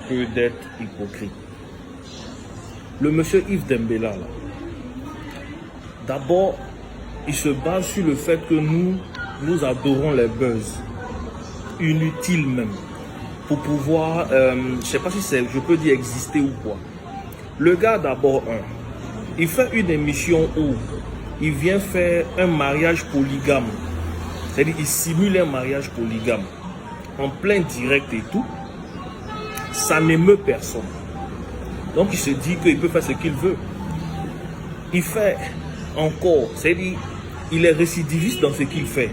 que d'être hypocrite. Le monsieur Yves Dembélé, là, d'abord, il se base sur le fait que nous adorons les buzz, inutiles même, pour pouvoir, je ne sais pas si je peux dire exister ou quoi. Le gars, d'abord, il fait une émission où il vient faire un mariage polygame. C'est-à-dire qu'il simule un mariage polygame en plein direct et tout. Ça n'émeut personne. Donc il se dit qu'il peut faire ce qu'il veut. Il fait encore, c'est-à-dire il est récidiviste dans ce qu'il fait.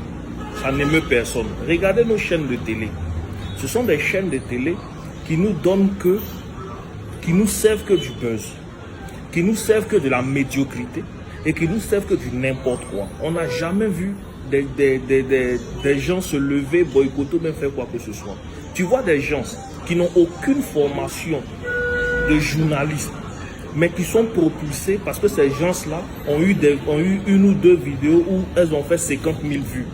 Ça n'émeut personne. Regardez nos chaînes de télé. Ce sont des chaînes de télé qui nous donnent qui nous servent que du buzz, qui nous servent que de la médiocrité et qui nous servent que du n'importe quoi. On n'a jamais vu des gens se lever, boycotter, même faire quoi que ce soit. Tu vois des gens qui n'ont aucune formation de journaliste, mais qui sont propulsés parce que ces gens-là ont eu une ou deux vidéos où elles ont fait 50 000 vues.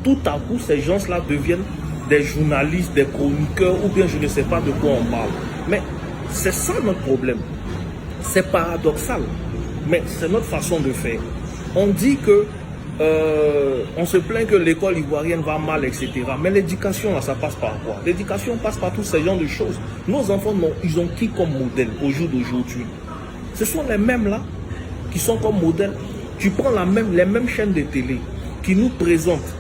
Tout à coup, ces gens-là deviennent des journalistes, des chroniqueurs, ou bien je ne sais pas de quoi on parle. Mais c'est ça notre problème. C'est paradoxal, mais c'est notre façon de faire. On dit que on se plaint que l'école ivoirienne va mal, etc. Mais l'éducation, là, ça passe par quoi? L'éducation passe par tous ces genres de choses. Nos enfants, ils ont qui comme modèle au jour d'aujourd'hui? Ce sont les mêmes là qui sont comme modèle. Tu prends les mêmes chaînes de télé qui nous présentent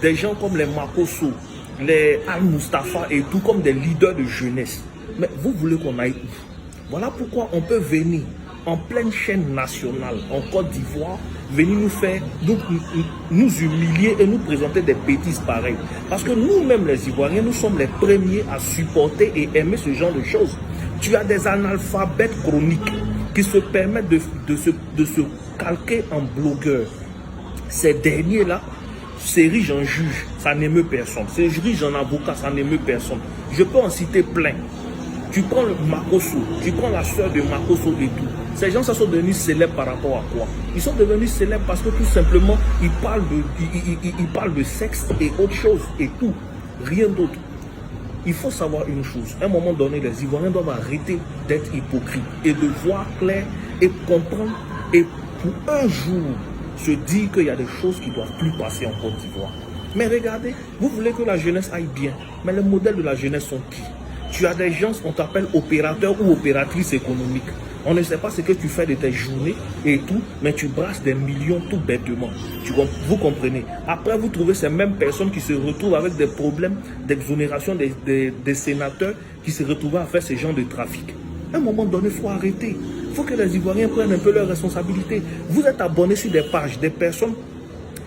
des gens comme les Makosso, les Al-Mustafa et tout comme des leaders de jeunesse. Mais vous voulez qu'on aille où? Voilà pourquoi on peut venir en pleine chaîne nationale en Côte d'Ivoire, venir nous humilier et nous présenter des bêtises pareilles. Parce que nous-mêmes les Ivoiriens, nous sommes les premiers à supporter et aimer ce genre de choses. Tu as des analphabètes chroniques qui se permettent de se calquer en blogueur. Ces derniers-là s'érigent en juge, ça n'émeut personne. S'érigent en avocat, ça n'émeut personne. Je peux en citer plein. Tu prends le Makosso, tu prends la soeur de Makosso et tout. Ces gens, ça sont devenus célèbres par rapport à quoi? Ils sont devenus célèbres parce que tout simplement, ils parlent de sexe et autre chose et tout. Rien d'autre. Il faut savoir une chose. À un moment donné, les Ivoiriens doivent arrêter d'être hypocrites et de voir clair et comprendre. Et pour un jour, se dire qu'il y a des choses qui ne doivent plus passer en Côte d'Ivoire. Mais regardez, vous voulez que la jeunesse aille bien. Mais les modèles de la jeunesse sont qui? Tu as des gens qu'on t'appelle opérateur ou opératrice économique. On ne sait pas ce que tu fais de tes journées et tout, mais tu brasses des millions tout bêtement. Vous comprenez? Après, vous trouvez ces mêmes personnes qui se retrouvent avec des problèmes d'exonération des sénateurs qui se retrouvent à faire ce genre de trafic. À un moment donné, il faut arrêter. Il faut que les Ivoiriens prennent un peu leurs responsabilités. Vous êtes abonnés sur des pages, des personnes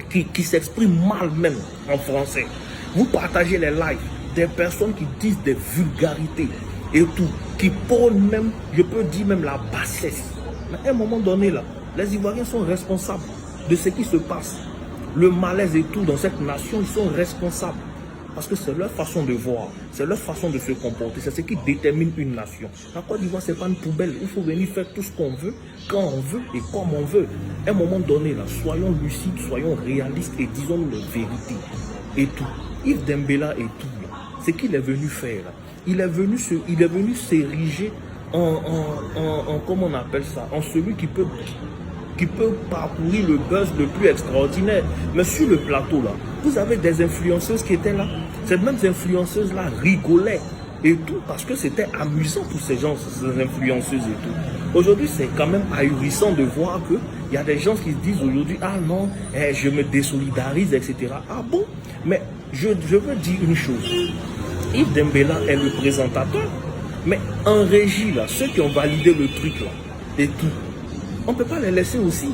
qui s'expriment mal même en français. Vous partagez les lives. Des personnes qui disent des vulgarités et tout, qui prônent même, je peux dire même la bassesse. Mais à un moment donné, là, les Ivoiriens sont responsables de ce qui se passe. Le malaise et tout dans cette nation, ils sont responsables. Parce que c'est leur façon de voir, c'est leur façon de se comporter, c'est ce qui détermine une nation. La Côte d'Ivoire, ce n'est pas une poubelle. Il faut venir faire tout ce qu'on veut, quand on veut et comme on veut. À un moment donné, là, soyons lucides, soyons réalistes et disons-nous la vérité. Et tout. Yves Dembélé et tout. Ce qu'il est venu faire, il est venu s'ériger en comment on appelle ça, en celui qui peut parcourir le buzz le plus extraordinaire. Mais sur le plateau là, vous avez des influenceuses qui étaient là. Ces mêmes influenceuses là rigolaient et tout parce que c'était amusant pour ces gens, ces influenceuses et tout. Aujourd'hui, c'est quand même ahurissant de voir que il y a des gens qui se disent aujourd'hui, ah non, je me désolidarise, etc. Ah bon? Mais je veux dire une chose. Yves Dembélé est le présentateur, mais en régie, là, ceux qui ont validé le truc, là, et tout, on ne peut pas les laisser aussi.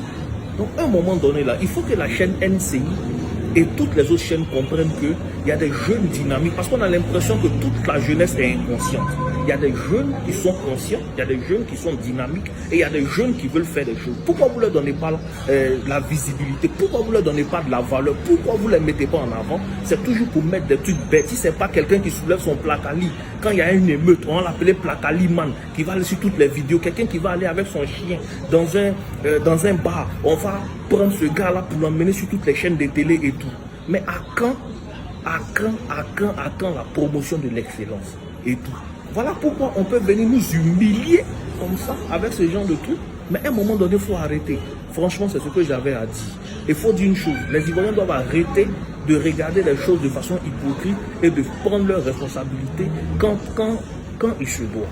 Donc, à un moment donné, là, il faut que la chaîne NCI et toutes les autres chaînes comprennent qu'il y a des jeunes dynamiques, parce qu'on a l'impression que toute la jeunesse est inconsciente. Il y a des jeunes qui sont conscients, il y a des jeunes qui sont dynamiques, et il y a des jeunes qui veulent faire des choses. Pourquoi vous ne leur donnez pas la visibilité? Pourquoi vous ne leur donnez pas de la valeur? Pourquoi vous ne les mettez pas en avant? C'est toujours pour mettre des trucs bêtes. Si ce n'est pas quelqu'un qui soulève son placali, quand il y a une émeute, on va l'appeler placali man, qui va aller sur toutes les vidéos, quelqu'un qui va aller avec son chien dans un bar, on va prendre ce gars-là pour l'emmener sur toutes les chaînes de télé et tout. Mais à quand la promotion de l'excellence et tout? Voilà pourquoi on peut venir nous humilier comme ça, avec ce genre de trucs. Mais à un moment donné, il faut arrêter. Franchement, c'est ce que j'avais à dire. Il faut dire une chose, les Ivoiriens doivent arrêter de regarder les choses de façon hypocrite et de prendre leurs responsabilités quand il se doit.